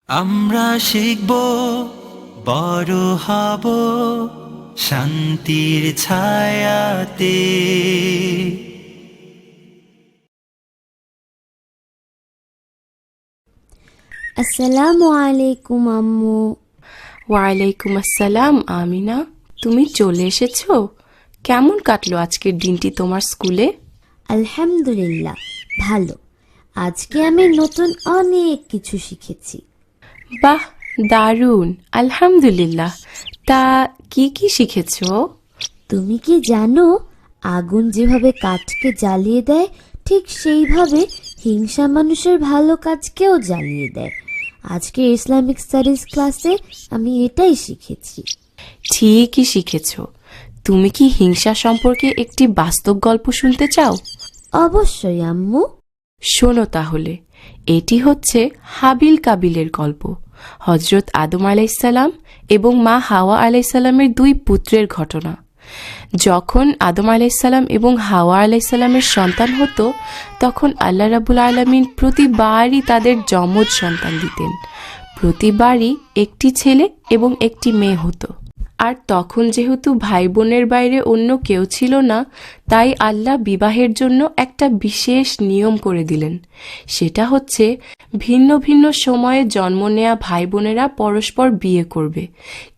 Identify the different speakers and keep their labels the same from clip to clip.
Speaker 1: আমরা শিখব, বড় হব শান্তির ছায়াতে।
Speaker 2: আসসালামু আলাইকুম আম্মু।
Speaker 3: ওয়ালাইকুম আসসালাম আমিনা, তুমি চলে এসেছো। কেমন কাটলো আজকের দিনটি তোমার স্কুলে?
Speaker 2: আলহামদুলিল্লাহ, ভালো। আজকে আমি নতুন অনেক কিছু শিখেছি।
Speaker 3: বাহ, দারুণ, আলহামদুলিল্লাহ। তা কি কি শিখেছো?
Speaker 2: তুমি কি জানো, আগুন যেভাবে কাঠকে জ্বালিয়ে দেয়, ঠিক সেইভাবে হিংসা মানুষের ভালো কাজকেও জ্বালিয়ে দেয়। আজকে ইসলামিক স্টাডিজ ক্লাসে আমি এটাই শিখেছি।
Speaker 3: ঠিকই শিখেছো। তুমি কি হিংসা সম্পর্কে একটি বাস্তব গল্প শুনতে চাও?
Speaker 2: অবশ্যই আম্মু।
Speaker 3: শোনো তাহলে। এটি হচ্ছে হাবিল কাবিলের গল্প। হজরত আদম আলাইসাল্লাম এবং মা হাওয়া আলাইসাল্লামের দুই পুত্রের ঘটনা। যখন আদম আলাইসাল্লাম এবং হাওয়া আলাইসাল্লামের সন্তান হতো, তখন আল্লাহ রাব্বুল আলামিন প্রতিবারই তাদের যমজ সন্তান দিতেন। প্রতিবারই একটি ছেলে এবং একটি মেয়ে হতো। আর তখন যেহেতু ভাই বোনের বাইরে অন্য কেউ ছিল না, তাই আল্লাহ বিবাহের জন্য একটা বিশেষ নিয়ম করে দিলেন। সেটা হচ্ছে, ভিন্ন ভিন্ন সময়ে জন্ম নেয়া ভাই বোনেরা পরস্পর বিয়ে করবে,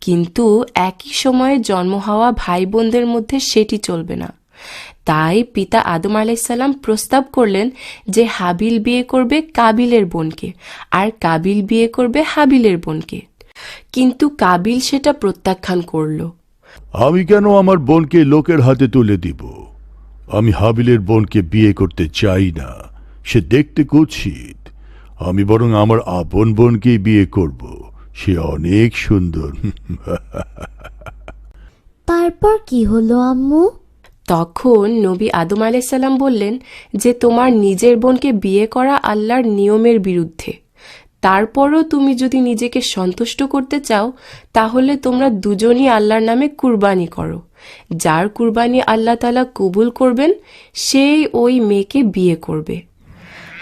Speaker 3: কিন্তু একই সময়ে জন্ম হওয়া ভাই বোনদের মধ্যে সেটি চলবে না। তাই পিতা আদম আলাইসাল্লাম প্রস্তাব করলেন যে হাবিল বিয়ে করবে কাবিলের বোনকে, আর কাবিল বিয়ে করবে হাবিলের বোনকে। কিন্তু কাবিল সেটা প্রত্যাখ্যান করল।
Speaker 4: আমি কেন আমার বোনকে লোকের হাতে তুলে দিব? আমি হাবিলের বোনকে বিয়ে করতে চাই না, সে দেখতে কুৎসিত। আমি বরং আমার আপন বোনকেই বিয়ে করব, সে অনেক সুন্দর।
Speaker 2: তারপর কি হলো আম্মু?
Speaker 3: তখন নবী আদম আলাইসাল্লাম বললেন যে তোমার নিজের বোনকে বিয়ে করা আল্লাহর নিয়মের বিরুদ্ধে। তারপরও তুমি যদি নিজেকে সন্তুষ্ট করতে চাও, তাহলে তোমরা দুজনই আল্লাহর নামে কুরবানি করো। যার কুরবানি আল্লাহ তাআলা কবুল করবেন, সেই ওই মেয়েকে বিয়ে করবে।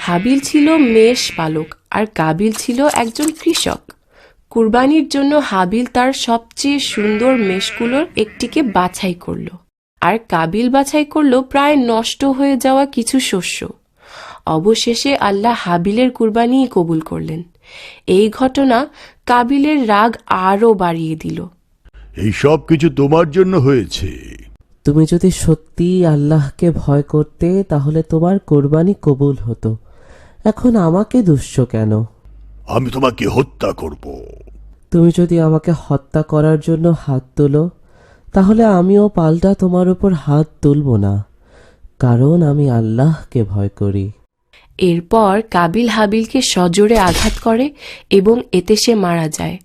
Speaker 3: হাবিল ছিল মেষ পালক আর কাবিল ছিল একজন কৃষক। কুরবানির জন্য হাবিল তার সবচেয়ে সুন্দর মেষগুলোর একটিকে বাছাই করল, আর কাবিল বাছাই করল প্রায় নষ্ট হয়ে যাওয়া কিছু শস্য। অবশেষে আল্লাহ হাবিলের কুরবানিই কবুল করলেন। এই ঘটনা কাবিলের রাগ আরও বাড়িয়ে দিল।
Speaker 4: এই সব কিছু তোমার জন্য হয়েছে।
Speaker 5: তুমি যদি সত্যিই আল্লাহকে ভয় করতে, তাহলে তোমার কোরবানি কবুল হতো। এখন আমাকে দুষ্য কেন?
Speaker 4: আমি তোমাকে হত্যা করব।
Speaker 5: তুমি যদি আমাকে হত্যা করার জন্য হাত তোলো, তাহলে আমিও পাল্টা তোমার উপর হাত তুলব না, কারণ আমি আল্লাহকে ভয় করি।
Speaker 3: এরপর কাবিল হাবিলকে সজোরে আঘাত করে এবং এতে সে মারা যায়।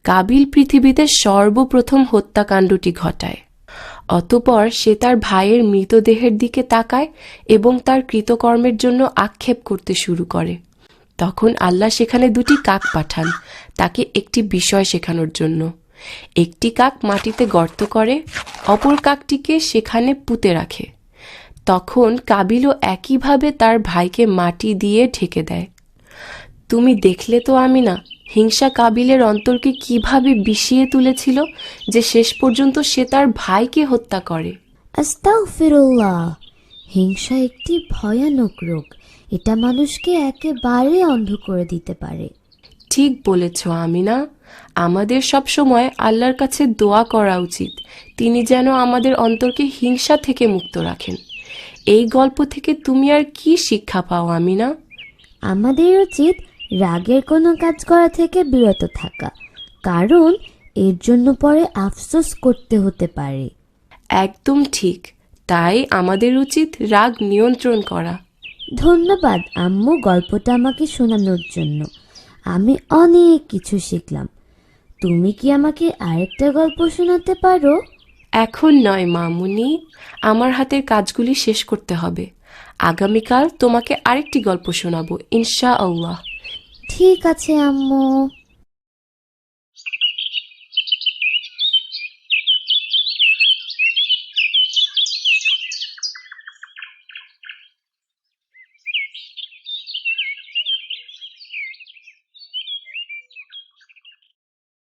Speaker 3: কাবিল পৃথিবীতে সর্বপ্রথম হত্যাকাণ্ডটি ঘটায়। অতঃপর সে তার ভাইয়ের মৃতদেহের দিকে তাকায় এবং তার কৃতকর্মের জন্য আক্ষেপ করতে শুরু করে। তখন আল্লাহ সেখানে দুটি কাক পাঠান তাকে একটি বিষয় শেখানোর জন্য। একটি কাক মাটিতে গর্ত করে, অপর কাকটিকে সেখানে পুঁতে রাখে। তখন কাবিলও একইভাবে তার ভাইকে মাটি দিয়ে ঢেকে দেয়। তুমি দেখলে তো আমিনা, হিংসা কাবিলের অন্তরকে কিভাবে বিষিয়ে তুলেছিল যে শেষ পর্যন্ত সে তার ভাইকে হত্যা করে।
Speaker 2: আস্তাগফিরুল্লাহ। হিংসা একটি ভয়ানক রোগ। এটা মানুষকে একেবারে অন্ধ করে দিতে পারে।
Speaker 3: ঠিক বলেছ আমিনা। আমাদের সব সময় আল্লাহর কাছে দোয়া করা উচিত, তিনি যেন আমাদের অন্তরকে হিংসা থেকে মুক্ত রাখেন। এই গল্প থেকে তুমি আর কি শিক্ষা পাও আমিনা?
Speaker 2: আমাদের উচিত রাগের কোনো কাজ করা থেকে বিরত থাকা, কারণ এর জন্য পরে আফসোস করতে হতে পারে।
Speaker 3: একদম ঠিক। তাই আমাদের উচিত রাগ নিয়ন্ত্রণ করা।
Speaker 2: ধন্যবাদ আম্মু গল্পটা আমাকে শোনানোর জন্য। আমি অনেক কিছু শিখলাম। তুমি কি আমাকে আরেকটা গল্প শোনাতে পারো?
Speaker 3: এখন নয় মামুনি, আমার হাতের কাজগুলি শেষ করতে হবে। আগামীকাল তোমাকে আরেকটি গল্প শোনাবো ইনশাআল্লাহ।
Speaker 2: ঠিক আছে আম্মু।